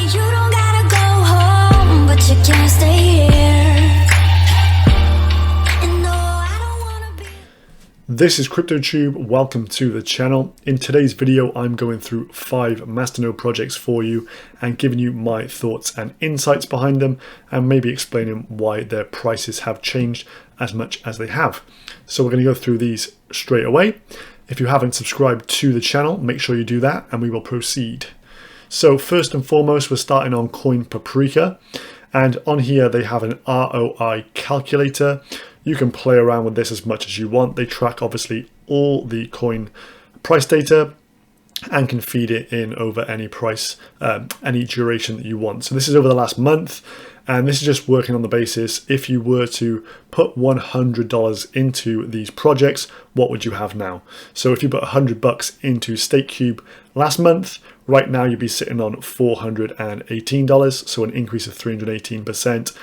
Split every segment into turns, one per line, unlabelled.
You don't gotta go home, but you can't stay here. And no, I don't wanna be.
This is CryptoTube. Welcome to the channel. In today's video, I'm going through 5 Masternode projects for you and giving you my thoughts and insights behind them, and maybe explaining why their prices have changed as much as they have. So we're going to go through these straight away. If you haven't subscribed to the channel, make sure you do that and we will proceed. So first and foremost, we're starting on Coin Paprika, and on here they have an ROI Calculator. You can play around with this as much as you want. They track obviously all the coin price data and can feed it in over any price, any duration that you want. So this is over the last month, and this is just working on the basis, if you were to put $100 into these projects, what would you have now? So if you put $100 into StateCube last month, right now you'd be sitting on $418, so an increase of 318%.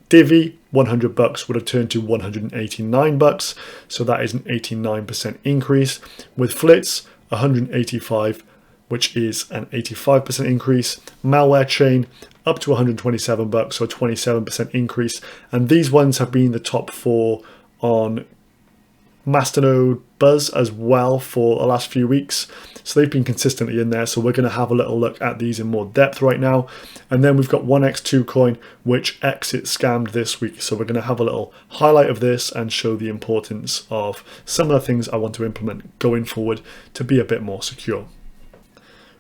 Divi, $100 would have turned to $189, so that is an 89% increase. With Flitz, $185, which is an 85% increase. MalwareChain, up to $127, so a 27% increase. And these ones have been the top 4 on Masternode Buzz as well for the last few weeks. So they've been consistently in there. So we're going to have a little look at these in more depth right now. And then we've got 1x2 coin, which exit scammed this week. So we're going to have a little highlight of this and show the importance of some of the things I want to implement going forward to be a bit more secure.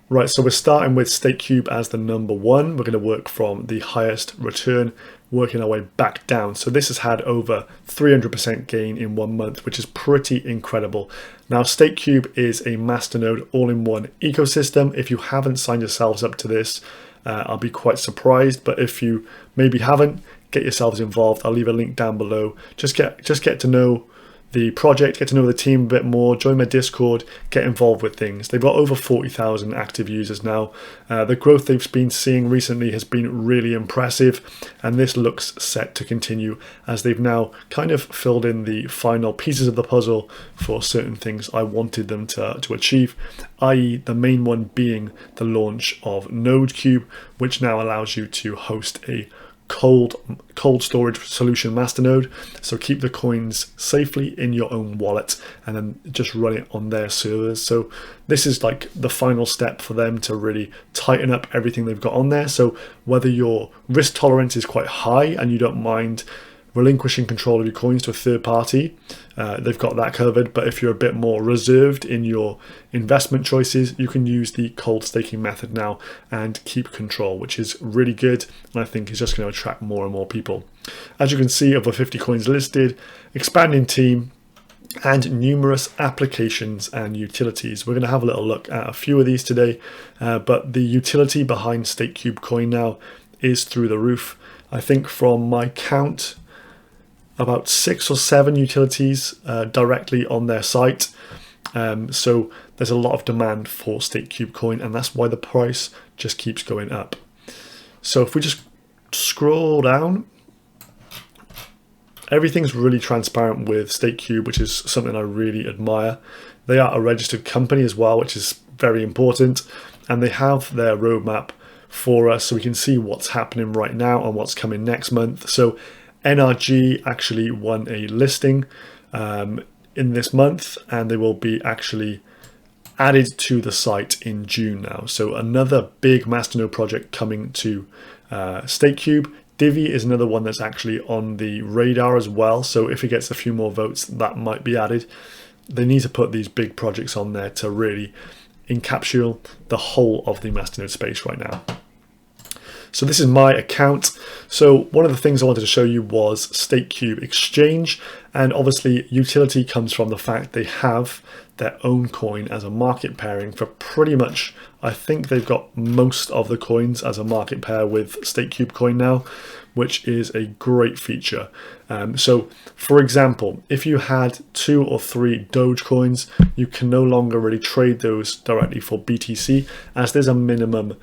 Right, so we're starting with StateCube as the number 1. We're going to work from the highest return, working our way back down. So this has had over 300% gain in 1 month, which is pretty incredible. Now, StateCube is a Masternode all-in-one ecosystem. If you haven't signed yourselves up to this, I'll be quite surprised. But if you maybe haven't, get yourselves involved. I'll leave a link down below. Just get to know the project, get to know the team a bit more, join my Discord, get involved with things. They've got over 40,000 active users now. The growth they've been seeing recently has been really impressive, and this looks set to continue as they've now kind of filled in the final pieces of the puzzle for certain things I wanted them to achieve, i.e. the main one being the launch of NodeCube, which now allows you to host a cold storage solution masternode, so keep the coins safely in your own wallet and then just run it on their servers. So this is like the final step for them to really tighten up everything they've got on there. So whether your risk tolerance is quite high and you don't mind relinquishing control of your coins to a third party, they've got that covered. But if you're a bit more reserved in your investment choices, you can use the cold staking method now and keep control, which is really good, and I think is just going to attract more and more people. As you can see, over 50 coins listed, expanding team, and numerous applications and utilities. We're going to have a little look at a few of these today, but the utility behind StateCube coin now is through the roof. I think from my count, about 6 or 7 utilities directly on their site. So there's a lot of demand for StateCube coin, and that's why the price just keeps going up. So if we just scroll down, everything's really transparent with StateCube, which is something I really admire. They are a registered company as well, which is very important, and they have their roadmap for us so we can see what's happening right now and what's coming next month. So NRG actually won a listing in this month, and they will be actually added to the site in June now. So another big Masternode project coming to StateCube. Divi is another one that's actually on the radar as well. So if it gets a few more votes, that might be added. They need to put these big projects on there to really encapsulate the whole of the Masternode space right now. So this is my account. So one of the things I wanted to show you was StateCube Exchange, and obviously utility comes from the fact they have their own coin as a market pairing for pretty much, I think they've got most of the coins as a market pair with StateCube coin now, which is a great feature. So for example, if you had 2 or 3 Doge coins, you can no longer really trade those directly for BTC, as there's a minimum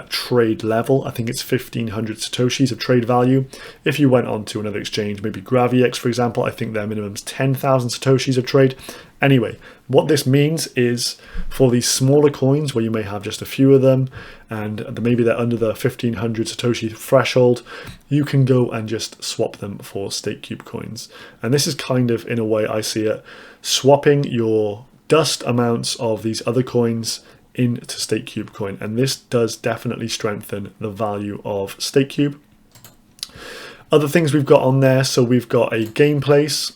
trade level. I think it's 1500 Satoshis of trade value. If you went on to another exchange, maybe GraviX, for example, I think their minimum is 10,000 Satoshis of trade. Anyway, what this means is for these smaller coins where you may have just a few of them and maybe they're under the 1500 Satoshi threshold, you can go and just swap them for StateCube coins. And this is kind of, in a way I see it, swapping your dust amounts of these other coins into StateCube coin, and this does definitely strengthen the value of StateCube. Other things we've got on there, so we've got a game place,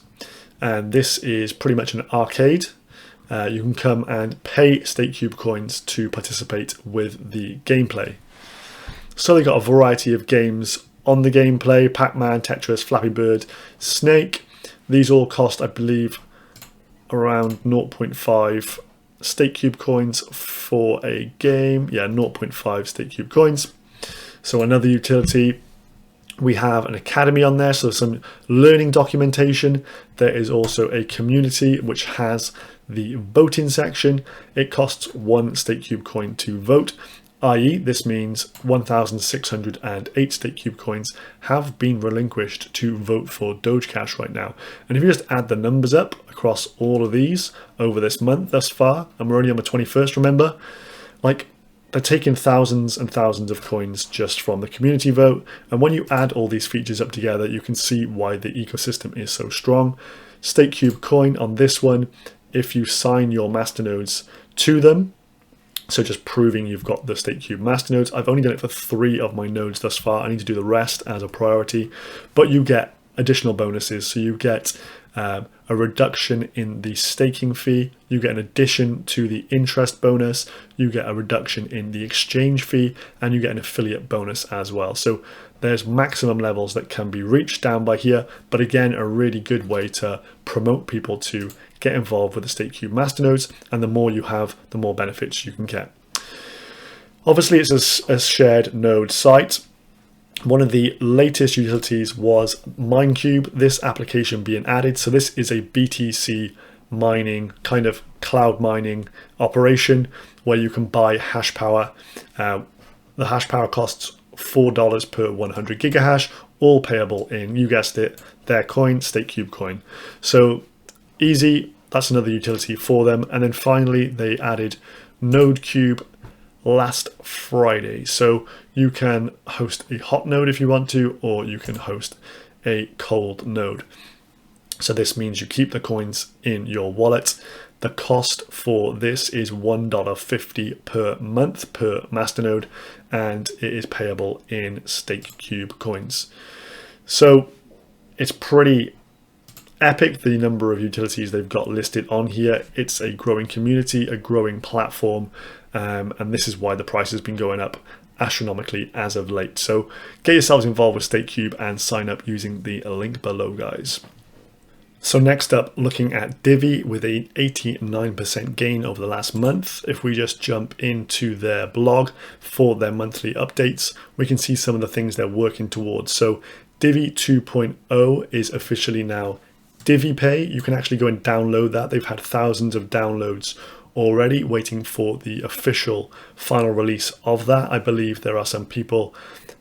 and this is pretty much an arcade. You can come and pay StateCube coins to participate with the gameplay. So they've got a variety of games on the gameplay: Pac-Man, Tetris, Flappy Bird, Snake. These all cost, I believe, around 0.5 StateCube coins for a game. Yeah, 0.5 StateCube coins. So another utility, we have an academy on there, so some learning documentation. There is also a community which has the voting section. It costs 1 StateCube coin to vote, i.e. this means 1,608 StateCube coins have been relinquished to vote for Doge Cash right now. And if you just add the numbers up across all of these over this month thus far, and we're only on the 21st, remember, like, they're taking thousands and thousands of coins just from the community vote. And when you add all these features up together, you can see why the ecosystem is so strong. StateCube coin on this one, if you sign your masternodes to them, so just proving you've got the StateCube masternodes. I've only done it for 3 of my nodes thus far. I need to do the rest as a priority, but you get additional bonuses. So you get a reduction in the staking fee, you get an addition to the interest bonus, you get a reduction in the exchange fee, and you get an affiliate bonus as well. So there's maximum levels that can be reached down by here, but again, a really good way to promote people to get involved with the StateCube masternodes, and the more you have, the more benefits you can get. Obviously, it's a shared node site. One of the latest utilities was MineCube, this application being added. So this is a BTC mining, kind of cloud mining operation where you can buy hash power. The hash power costs $4 per 100 gigahash, all payable in, you guessed it, their coin, StateCube coin. So easy, that's another utility for them. And then finally, they added NodeCube last Friday. So you can host a hot node if you want to, or you can host a cold node. So this means you keep the coins in your wallet. The cost for this is $1.50 per month per masternode, and it is payable in StateCube coins. So it's pretty epic, the number of utilities they've got listed on here. It's a growing community, a growing platform, and this is why the price has been going up astronomically as of late. So get yourselves involved with StateCube and sign up using the link below, guys. So next up, looking at Divi with an 89% gain over the last month. If we just jump into their blog for their monthly updates, we can see some of the things they're working towards. So Divi 2.0 is officially now Divi Pay. You can actually go and download that. They've had thousands of downloads already, waiting for the official final release of that. I believe there are some people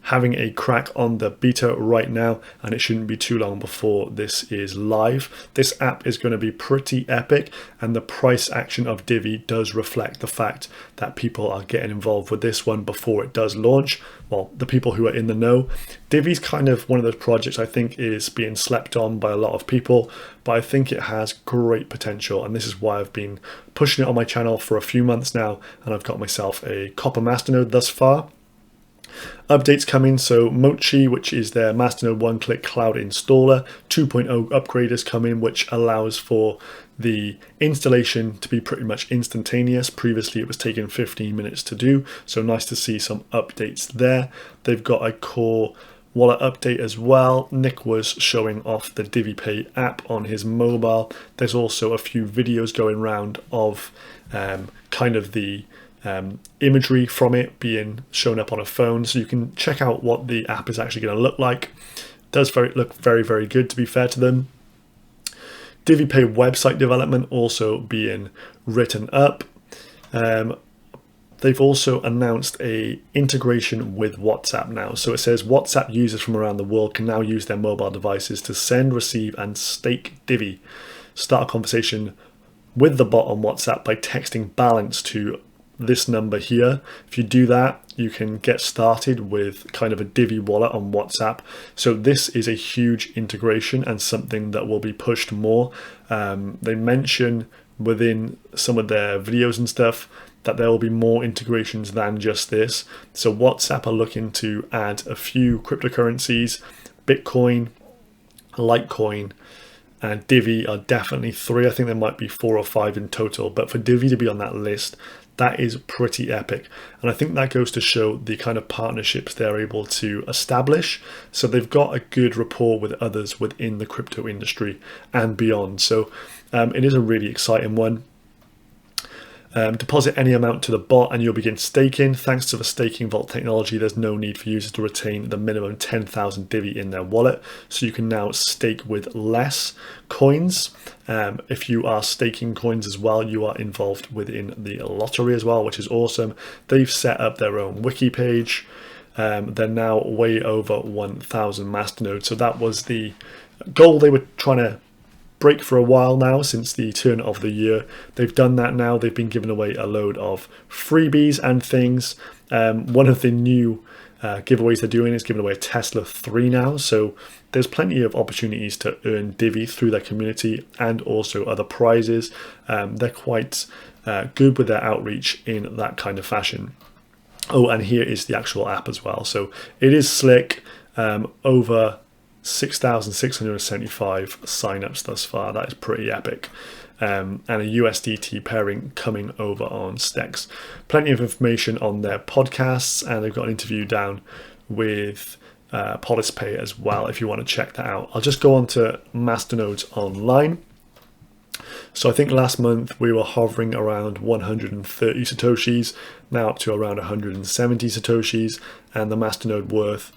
having a crack on the beta right now, and it shouldn't be too long before this is live. This app is going to be pretty epic, and the price action of Divi does reflect the fact that people are getting involved with this one before it does launch. Well, the people who are in the know. Divi's kind of one of those projects I think is being slept on by a lot of people, but I think it has great potential, and this is why I've been pushing it on my channel for a few months now, and I've got myself a copper masternode thus far. Updates coming, so Mochi, which is their masternode one-click cloud installer, 2.0 upgrade is coming, which allows for the installation to be pretty much instantaneous. Previously it was taking 15 minutes to do, so nice to see some updates there. They've got a core wallet update as well. Nick was showing off the Divi Pay app on his mobile. There's also a few videos going around of kind of the imagery from it being shown up on a phone, so you can check out what the app is actually going to look like. It does look very, very good, to be fair to them. Divi Pay website development also being written up. they've also announced a integration with WhatsApp now. So it says WhatsApp users from around the world can now use their mobile devices to send, receive, and stake Divi. Start a conversation with the bot on WhatsApp by texting balance to this number here. If you do that, you can get started with kind of a Divi wallet on WhatsApp. So this is a huge integration and something that will be pushed more. They mention within some of their videos and stuff that there will be more integrations than just this. So WhatsApp are looking to add a few cryptocurrencies. Bitcoin, Litecoin, and Divi are definitely 3. I think there might be 4 or 5 in total, but for Divi to be on that list, that is pretty epic. And I think that goes to show the kind of partnerships they're able to establish. So they've got a good rapport with others within the crypto industry and beyond. So it is a really exciting one. Deposit any amount to the bot and you'll begin staking. Thanks to the staking vault technology, there's no need for users to retain the minimum 10,000 Divi in their wallet. So you can now stake with less coins. If you are staking coins as well, you are involved within the lottery as well, which is awesome. They've set up their own wiki page. They're now way over 1,000 masternodes. So that was the goal they were trying to break for a while now, since the turn of the year. They've done that now. They've been giving away a load of freebies and things. One of the new giveaways they're doing is giving away a Tesla 3 now. So there's plenty of opportunities to earn Divi through their community and also other prizes. They're quite good with their outreach in that kind of fashion. Oh, and here is the actual app as well. So it is slick. Over 6,675 signups thus far. That is pretty epic. And a USDT pairing coming over on Stex. Plenty of information on their podcasts, and they've got an interview down with PolisPay as well if you want to check that out. I'll just go on to Masternodes Online. So I think last month we were hovering around 130 Satoshis, now up to around 170 Satoshis, and the Masternode worth,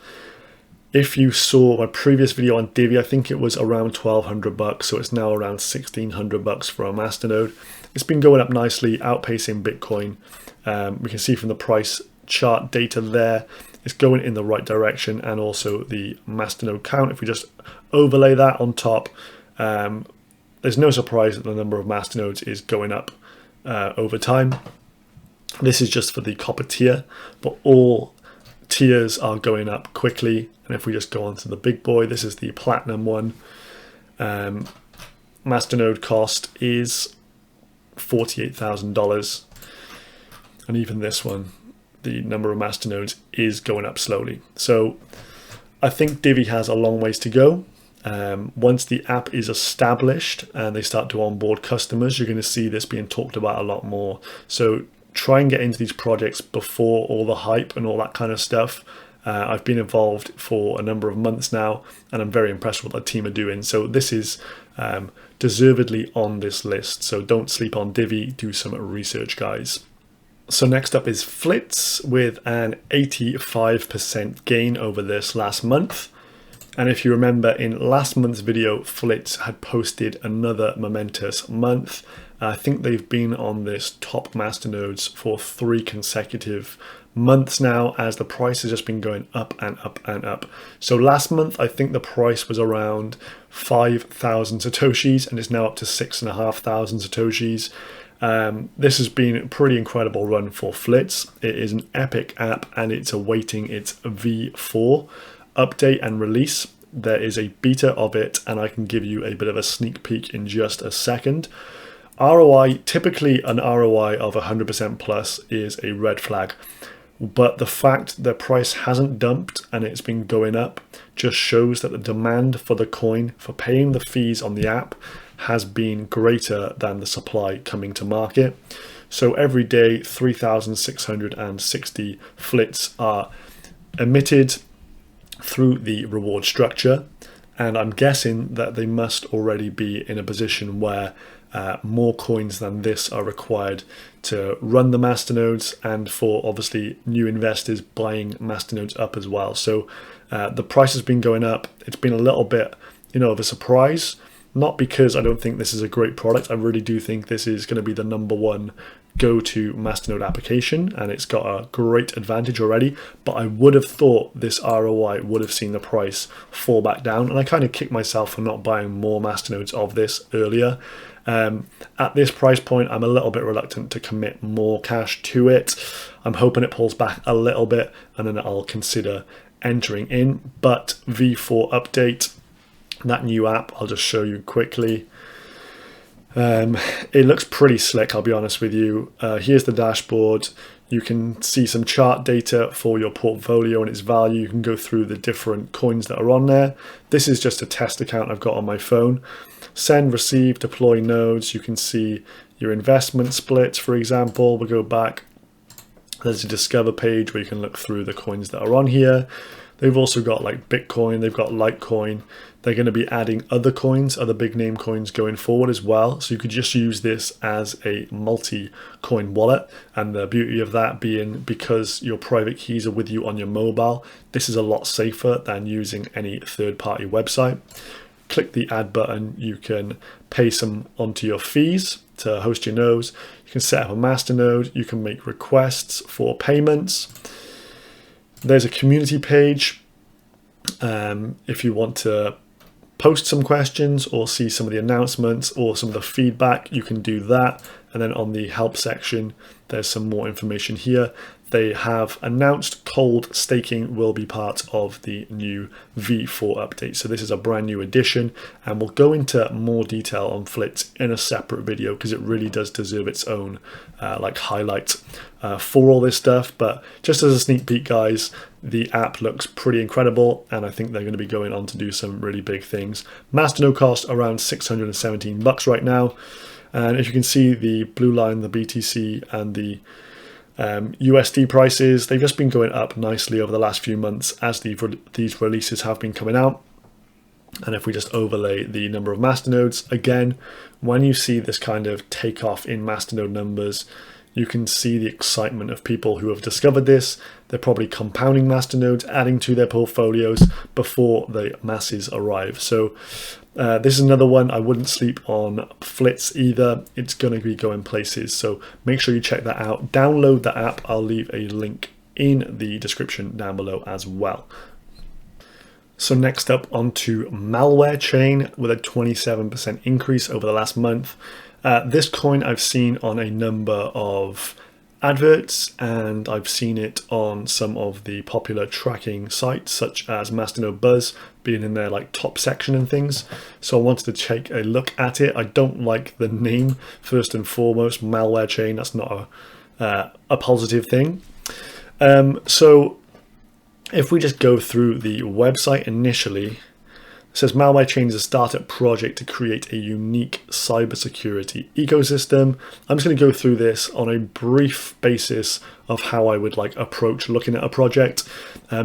if you saw my previous video on Divi, I think it was around $1,200, so it's now around $1,600 for a Masternode. It's been going up nicely, outpacing Bitcoin. We can see from the price chart data there, it's going in the right direction, and also the Masternode count. If we just overlay that on top, there's no surprise that the number of Masternodes is going up over time. This is just for the copper tier, but all tiers are going up quickly. And if we just go on to the big boy, this is the platinum one. Masternode cost is $48,000. And even this one, the number of masternodes is going up slowly. So I think Divi has a long ways to go. Once the app is established and they start to onboard customers, you're going to see this being talked about a lot more. So try and get into these projects before all the hype and all that kind of stuff. I've been involved for a number of months now, and I'm very impressed with what the team are doing. So this is deservedly on this list. So don't sleep on Divi, do some research, guys. So next up is Flitz with an 85% gain over this last month. And if you remember in last month's video, Flitz had posted another momentous month. I think they've been on this top masternodes for 3 consecutive months now, as the price has just been going up and up and up. So last month, I think the price was around 5,000 Satoshis, and it's now up to 6,500 Satoshis. This has been a pretty incredible run for Flitz. It is an epic app, and it's awaiting its V4 update and release. There is a beta of it, and I can give you a bit of a sneak peek in just a second. ROI, typically an ROI of 100% plus is a red flag, but the fact the price hasn't dumped and it's been going up just shows that the demand for the coin, for paying the fees on the app, has been greater than the supply coming to market. So every day 3,660 Flitz are emitted through the reward structure, and I'm guessing that they must already be in a position where more coins than this are required to run the masternodes, and for obviously new investors buying masternodes up as well. So the price has been going up. It's been a little bit, of a surprise, not because I don't think this is a great product. I really do think this is going to be the #1 go-to Masternode application, and it's got a great advantage already, but I would have thought this ROI would have seen the price fall back down, and I kind of kicked myself for not buying more Masternodes of this earlier. At this price point, I'm a little bit reluctant to commit more cash to it. I'm hoping it pulls back a little bit, and then I'll consider entering in. But V4 update, that new app, I'll just show you quickly. It looks pretty slick, I'll be honest with you. Here's the dashboard. You can see some chart data for your portfolio and its value. You can go through the different coins that are on there. This is just a test account I've got on my phone. Send, receive, deploy nodes. You can see your investment splits, for example. We'll go back. There's a discover page where you can look through the coins that are on here. They've also got like Bitcoin, they've got Litecoin. They're going to be adding other coins, other big name coins going forward as well. So you could just use this as a multi-coin wallet. And the beauty of that being, because your private keys are with you on your mobile, this is a lot safer than using any third-party website. Click the add button, you can pay some onto your fees to host your nodes. You can set up a masternode, you can make requests for payments. There's a community page. If you want to post some questions or see some of the announcements or some of the feedback, you can do that. And then on the help section, there's some more information here. They have announced cold staking will be part of the new V4 update. So this is a brand new addition, and we'll go into more detail on Flitz in a separate video because it really does deserve its own like highlight for all this stuff. But just as a sneak peek, guys, the app looks pretty incredible, and I think they're going to be going on to do some really big things. Masternode cost around $617 right now. And if you can see the blue line, the BTC and the USD prices, they've just been going up nicely over the last few months as these releases have been coming out. And if we just overlay the number of masternodes, again, when you see this kind of takeoff in masternode numbers, you can see the excitement of people who have discovered this. They're probably compounding masternodes, adding to their portfolios before the masses arrive. So this is another one. I wouldn't sleep on Flitz either. It's going to be going places. So make sure you check that out. Download the app. I'll leave a link in the description down below as well. So next up, onto MalwareChain with a 27% increase over the last month. This coin I've seen on a number of adverts, and I've seen it on some of the popular tracking sites such as Masternode Buzz being in their like top section and things. So I wanted to take a look at it. I don't like the name, first and foremost, MalwareChain. That's not a positive thing. So if we just go through the website initially, it says MalwareChain is a startup project to create a unique cybersecurity ecosystem. I'm just going to go through this on a brief basis of how I would like approach looking at a project.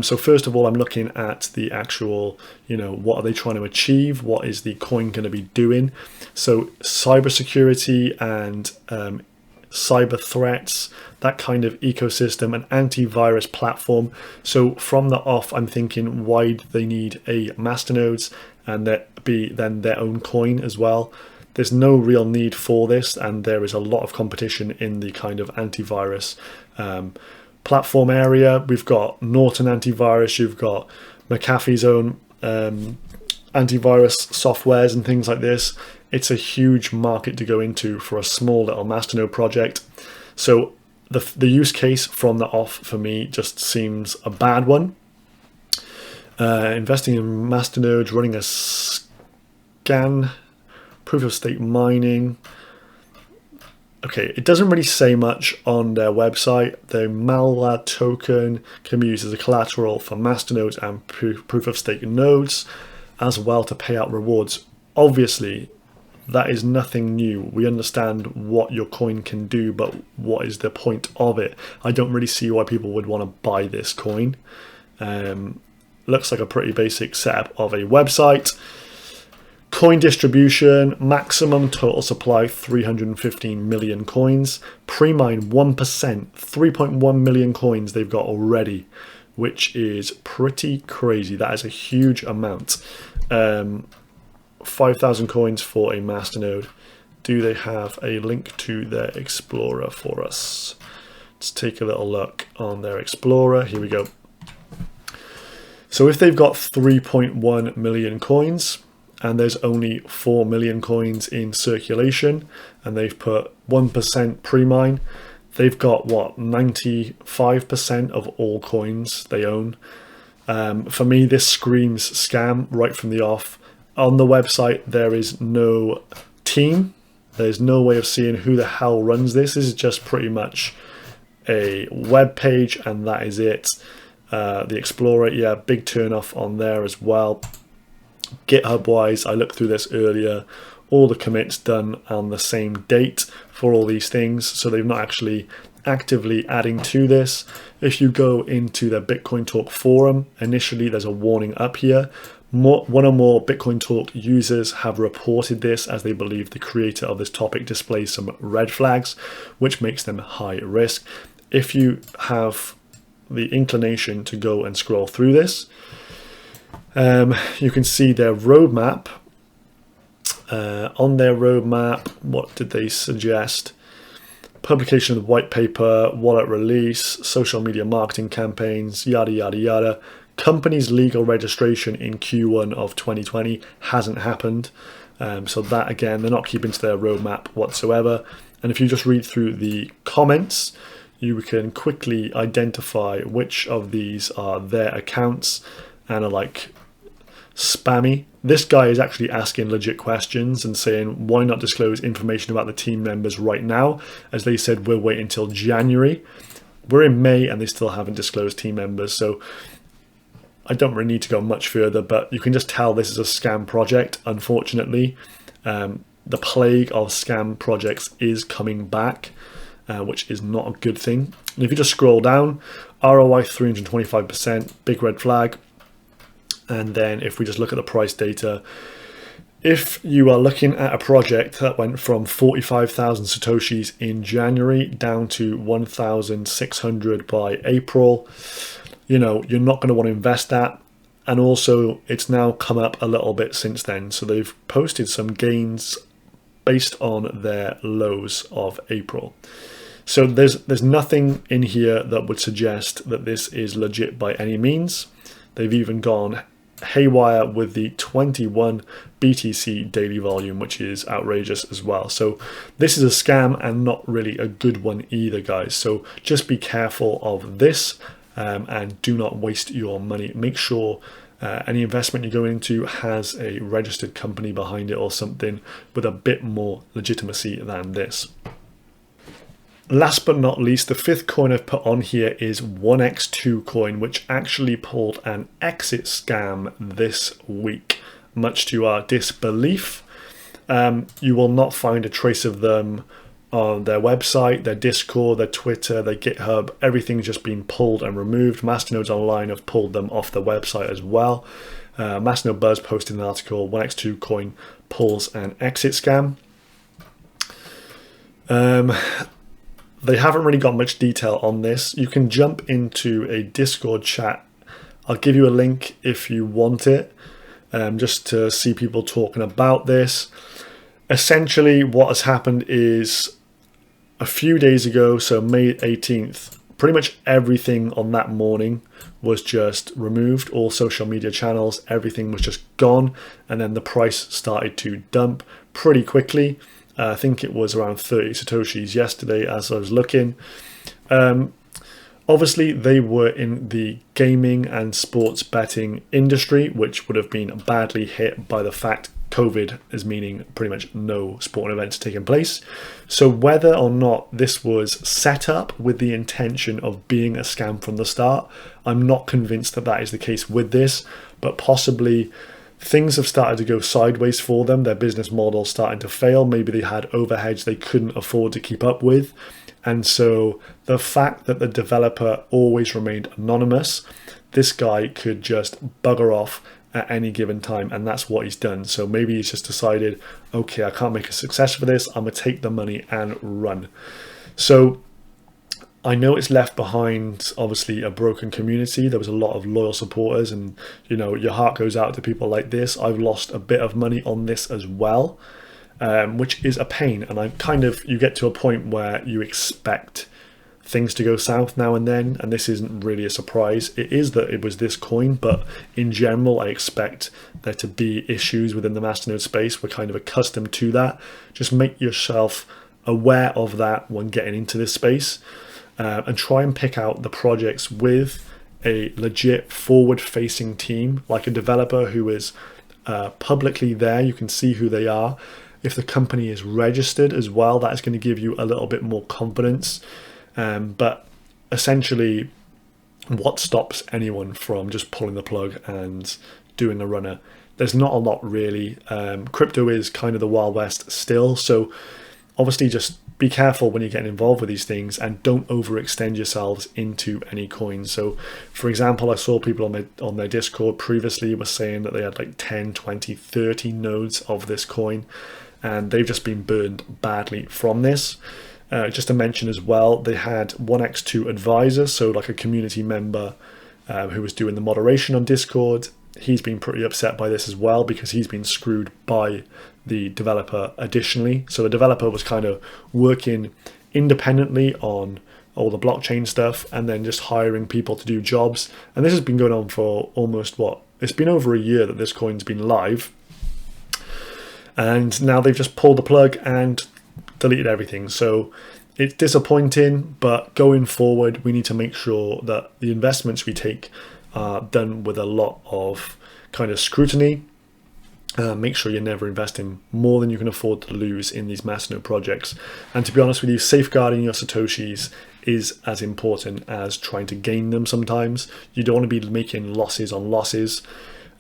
So first of all, I'm looking at the actual, what are they trying to achieve? What is the coin going to be doing? So cybersecurity and cyber threats, that kind of ecosystem, an antivirus platform. So from the off, I'm thinking, why do they need a masternodes and that be then their own coin as well? There's no real need for this, and there is a lot of competition in the kind of antivirus platform area. We've got Norton antivirus, you've got McAfee's own antivirus softwares and things like this. It's a huge market to go into for a small little masternode project. So the use case from the off for me just seems a bad one. Investing in masternodes, running a scan, proof of stake mining. Okay, it doesn't really say much on their website. The Malware token can be used as a collateral for masternodes and proof of stake nodes, as well to pay out rewards. Obviously, that is nothing new. We understand what your coin can do, but what is the point of it? I don't really see why people would want to buy this coin. Looks like a pretty basic setup of a website. Coin distribution, maximum total supply 315 million coins. Pre-mine 1%, 3.1 million coins they've got already, which is pretty crazy. That is a huge amount. 5,000 coins for a masternode. Do they have a link to their Explorer for us? Let's take a little look on their Explorer. Here we go. So if they've got 3.1 million coins and there's only 4 million coins in circulation and they've put 1% pre-mine, they've got what, 95% of all coins they own. For me, this screams scam right from the off. On the website, there is no team. There's no way of seeing who the hell runs this. This is just pretty much a web page and that is it. The Explorer, yeah, big turn off on there as well. GitHub wise, I looked through this earlier. All the commits done on the same date for all these things. So they've not actually actively adding to this. If you go into the Bitcoin Talk forum, initially there's a warning up here. One or more Bitcoin Talk users have reported this as they believe the creator of this topic displays some red flags, which makes them high risk. If you have the inclination to go and scroll through this, you can see their roadmap. On their roadmap, what did they suggest? Publication of the white paper, wallet release, social media marketing campaigns, yada, yada, yada. Company's legal registration in Q1 of 2020 hasn't happened. So that, again, they're not keeping to their roadmap whatsoever. And if you just read through the comments, you can quickly identify which of these are their accounts and are like spammy. This guy is actually asking legit questions and saying, why not disclose information about the team members right now? As they said, we'll wait until January. We're in May and they still haven't disclosed team members. So I don't really need to go much further, but you can just tell this is a scam project. Unfortunately, the plague of scam projects is coming back, which is not a good thing. And if you just scroll down, ROI 325%, big red flag. And then if we just look at the price data, if you are looking at a project that went from 45,000 Satoshis in January down to 1,600 by April, you know, you're not going to want to invest that. And also it's now come up a little bit since then. So they've posted some gains based on their lows of April. So there's nothing in here that would suggest that this is legit by any means. They've even gone haywire with the 21 BTC daily volume, which is outrageous as well. So this is a scam and not really a good one either, guys. So just be careful of this and do not waste your money. Make sure any investment you go into has a registered company behind it or something with a bit more legitimacy than this. Last but not least, the fifth coin I've put on here is 1x2 coin, which actually pulled an exit scam this week, much to our disbelief. You will not find a trace of them on their website, their Discord, their Twitter, their GitHub. Everything's just been pulled and removed. Masternodes Online have pulled them off their website as well. Masternode Buzz posted an article, 1x2 coin pulls an exit scam. They haven't really got much detail on this. You can jump into a Discord chat. I'll give you a link if you want it, just to see people talking about this. Essentially, what has happened is a few days ago, so May 18th, pretty much everything on that morning was just removed. All social media channels, everything was just gone. And then the price started to dump pretty quickly. I think it was around 30 Satoshis yesterday as I was looking. Obviously, they were in the gaming and sports betting industry, which would have been badly hit by the fact COVID is meaning pretty much no sporting events taking place. So whether or not this was set up with the intention of being a scam from the start, I'm not convinced that that is the case with this, but possibly things have started to go sideways for them. Their business model starting to fail. Maybe they had overheads they couldn't afford to keep up with. And so the fact that the developer always remained anonymous, this guy could just bugger off at any given time. And that's what he's done. So maybe he's just decided, okay, I can't make a success for this. I'm going to take the money and run. So I know it's left behind, obviously, a broken community. There was a lot of loyal supporters, and you know, your heart goes out to people like this. I've lost a bit of money on this as well, which is a pain. And you get to a point where you expect things to go south now and then, and this isn't really a surprise. It is that it was this coin, but in general, I expect there to be issues within the masternode space. We're kind of accustomed to that. Just make yourself aware of that when getting into this space. And try and pick out the projects with a legit forward-facing team, like a developer who is publicly there. You can see who they are. If the company is registered as well, that is going to give you a little bit more confidence. But essentially, what stops anyone from just pulling the plug and doing the runner? There's not a lot really. Crypto is kind of the Wild West still, so obviously just be careful when you're getting involved with these things and don't overextend yourselves into any coins. So for example, I saw people on their Discord previously were saying that they had like 10, 20, 30 nodes of this coin, and they've just been burned badly from this. Just to mention as well, they had 1x2 advisor, so like a community member who was doing the moderation on Discord. He's been pretty upset by this as well because he's been screwed by the developer additionally. So the developer was kind of working independently on all the blockchain stuff and then just hiring people to do jobs. And this has been going on for almost it's been over a year that this coin's been live. And now they've just pulled the plug and deleted everything. So it's disappointing, but going forward, we need to make sure that the investments we take are done with a lot of kind of scrutiny. Make sure you're never investing more than you can afford to lose in these masternode projects. And to be honest with you, safeguarding your Satoshis is as important as trying to gain them sometimes. You don't want to be making losses on losses.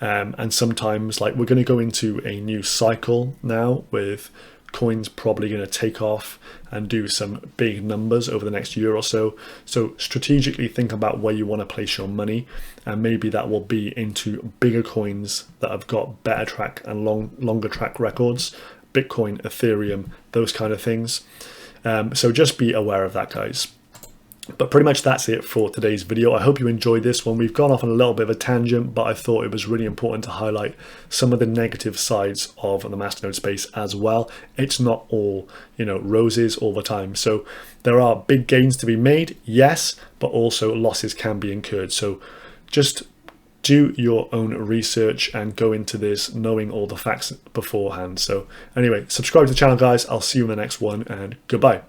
And sometimes, like, we're going to go into a new cycle now with coins probably going to take off and do some big numbers over the next year or so. So strategically think about where you want to place your money, and maybe that will be into bigger coins that have got better track and longer track records, Bitcoin, Ethereum, those kind of things. So just be aware of that, guys. But pretty much that's it for today's video. I hope you enjoyed this one. We've gone off on a little bit of a tangent, but I thought it was really important to highlight some of the negative sides of the masternode space as well. It's not all, you know, roses all the time. So there are big gains to be made, yes, but also losses can be incurred. So just do your own research and go into this knowing all the facts beforehand. So anyway, subscribe to the channel, guys. I'll see you in the next one, and goodbye.